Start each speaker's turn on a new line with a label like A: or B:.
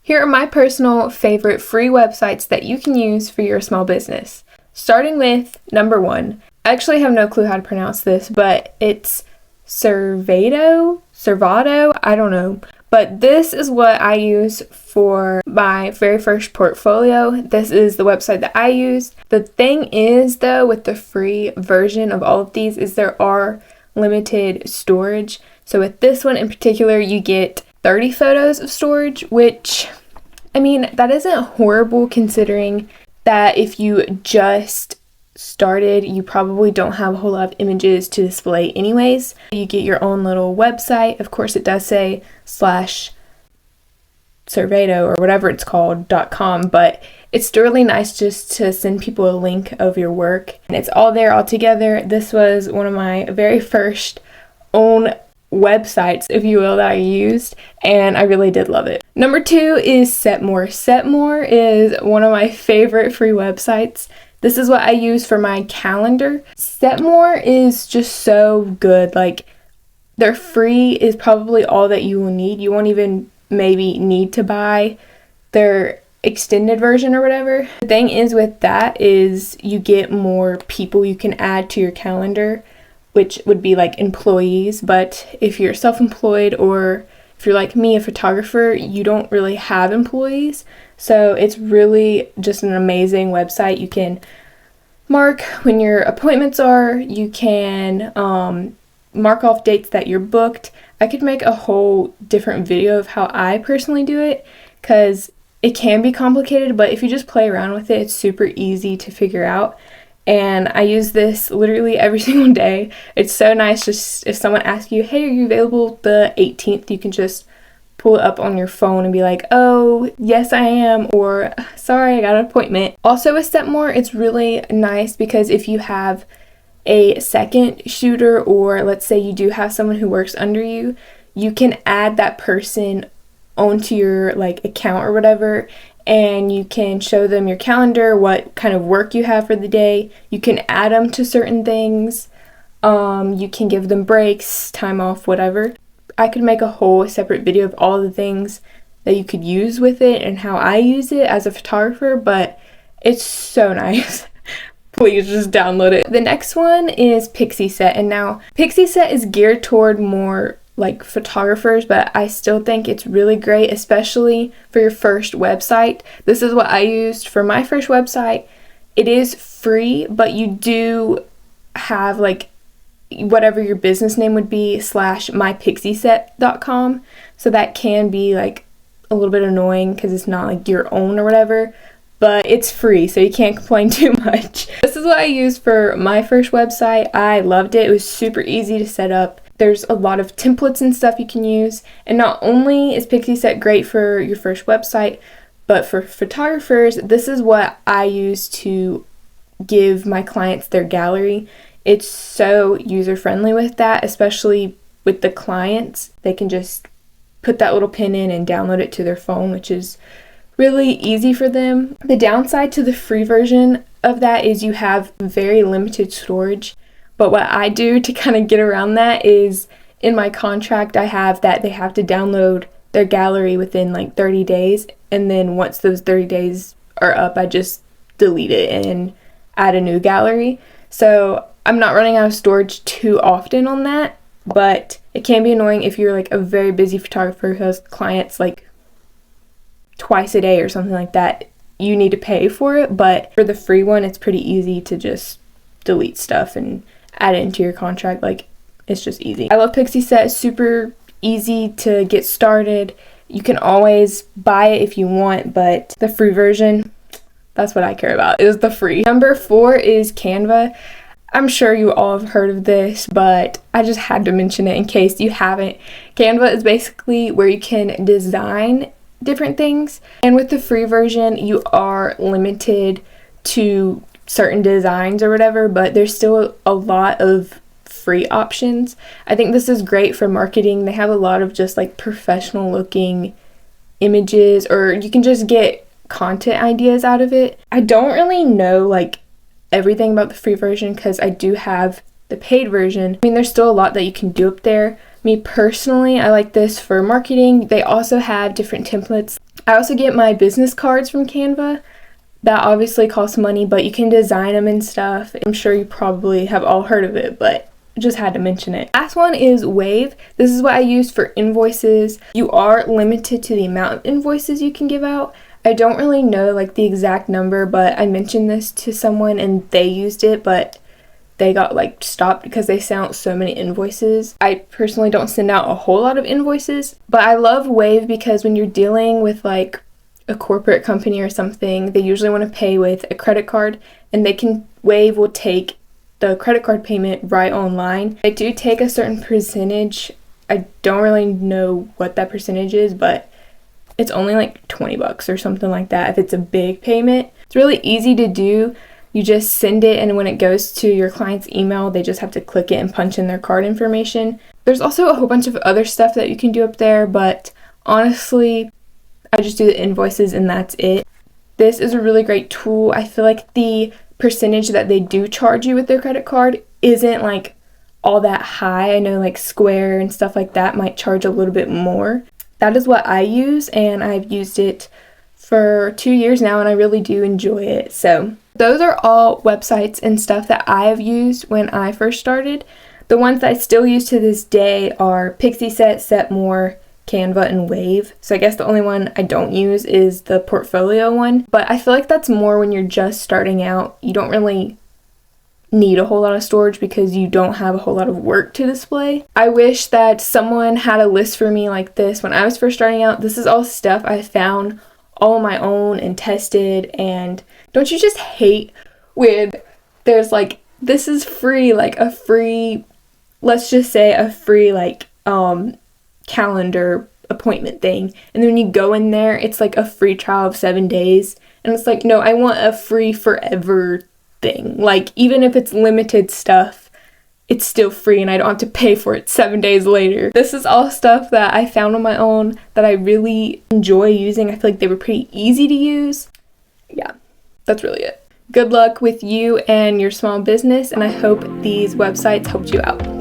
A: Here are my personal favorite free websites that you can use for your small business. Starting with number 1. I actually have no clue how to pronounce this, but it's Crevado, I don't know. But this is what I use for my very first portfolio. This is the website that I used. The thing is, though, with the free version of all of these is there are limited storage. So with this one in particular, you get 30 photos of storage, which, I mean, that isn't horrible considering that if you just started, you probably don't have a whole lot of images to display anyways. You get your own little website. Of course, it does say /Crevado or whatever it's called .com, but it's still really nice just to send people a link of your work. And it's all there all together. This was one of my very first own websites, if you will, that I used, and I really did love it. Number 2 is Setmore. Setmore is one of my favorite free websites. This is what I use for my calendar. Setmore is just so good. Like, their free is probably all that you will need. You won't even maybe need to buy their extended version or whatever. The thing is with that is you get more people you can add to your calendar, which would be like employees. But if you're self-employed or if you're like me, a photographer, you don't really have employees. So it's really just an amazing website. You can mark when your appointments are. You can mark off dates that you're booked. I could make a whole different video of how I personally do it because it can be complicated, but if you just play around with it, it's super easy to figure out. And I use this literally every single day. It's so nice. Just if someone asks you, hey, are you available the 18th? You can just pull it up on your phone and be like, oh, yes, I am, or sorry, I got an appointment. Also with Setmore, it's really nice because if you have a second shooter, or let's say you do have someone who works under you, you can add that person onto your like account or whatever, and you can show them your calendar, what kind of work you have for the day. You can add them to certain things. You can give them breaks, time off, whatever. I could make a whole separate video of all the things that you could use with it and how I use it as a photographer, but it's so nice. Please just download it. The next one is Pixieset, and now Pixieset is geared toward more like photographers, but I still think it's really great, especially for your first website. This is what I used for my first website. It is free, but you do have like whatever your business name would be /mypixieset.com, so that can be like a little bit annoying because it's not like your own or whatever, but it's free, so you can't complain too much. This is what I used for my first website. I loved it. It was super easy to set up. There's a lot of templates and stuff you can use, and not only is Pixieset great for your first website, but for photographers, this is what I use to give my clients their gallery. It's so user-friendly with that, especially with the clients. They can just put that little pin in and download it to their phone, which is really easy for them. The downside to the free version of that is you have very limited storage. But what I do to kind of get around that is in my contract I have that they have to download their gallery within like 30 days. And then once those 30 days are up, I just delete it and add a new gallery. So I'm not running out of storage too often on that, but it can be annoying if you're like a very busy photographer who has clients like twice a day or something like that. You need to pay for it, but for the free one, it's pretty easy to just delete stuff and add it into your contract. Like, it's just easy. I love Pixieset. It's super easy to get started. You can always buy it if you want, but the free version, that's what I care about, is the free. Number 4 is Canva. I'm sure you all have heard of this, but I just had to mention it in case you haven't. Canva is basically where you can design different things, and with the free version you are limited to certain designs or whatever, but there's still a lot of free options. I think this is great for marketing. They have a lot of just like professional looking images, or you can just get content ideas out of it. I don't really know like everything about the free version because I do have the paid version. I mean, there's still a lot that you can do up there. Me personally, I like this for marketing. They also have different templates. I also get my business cards from Canva. That obviously costs money, but you can design them and stuff. I'm sure you probably have all heard of it, but just had to mention it. Last one is Wave. This is what I use for invoices. You are limited to the amount of invoices you can give out. I don't really know like the exact number, but I mentioned this to someone and they used it, but they got like stopped because they sent out so many invoices. I personally don't send out a whole lot of invoices, but I love Wave because when you're dealing with like a corporate company or something, they usually want to pay with a credit card, and Wave will take the credit card payment right online. They do take a certain percentage. I don't really know what that percentage is, but it's only like $20 or something like that if it's a big payment. It's really easy to do. You just send it, and when it goes to your client's email, they just have to click it and punch in their card information. There's also a whole bunch of other stuff that you can do up there, but honestly, I just do the invoices and that's it. This is a really great tool. I feel like the percentage that they do charge you with their credit card isn't like all that high. I know like Square and stuff like that might charge a little bit more. That is what I use, and I've used it for 2 years now, and I really do enjoy it. So those are all websites and stuff that I've used when I first started. The ones that I still use to this day are Pixieset, Setmore, Canva, and Wave. So I guess the only one I don't use is the portfolio one, but I feel like that's more when you're just starting out. You don't really need a whole lot of storage because you don't have a whole lot of work to display. I wish that someone had a list for me like this when I was first starting out. This is all stuff I found all on my own and tested. And don't you just hate when there's like, this is free, like a free, let's just say a free like calendar appointment thing, and then when you go in there, it's like a free trial of 7 days, and it's like, no, I want a free forever thing. Like, even if it's limited stuff, it's still free and I don't have to pay for it 7 days later. This is all stuff that I found on my own that I really enjoy using. I feel like they were pretty easy to use. Yeah, that's really it. Good luck with you and your small business, and I hope these websites helped you out.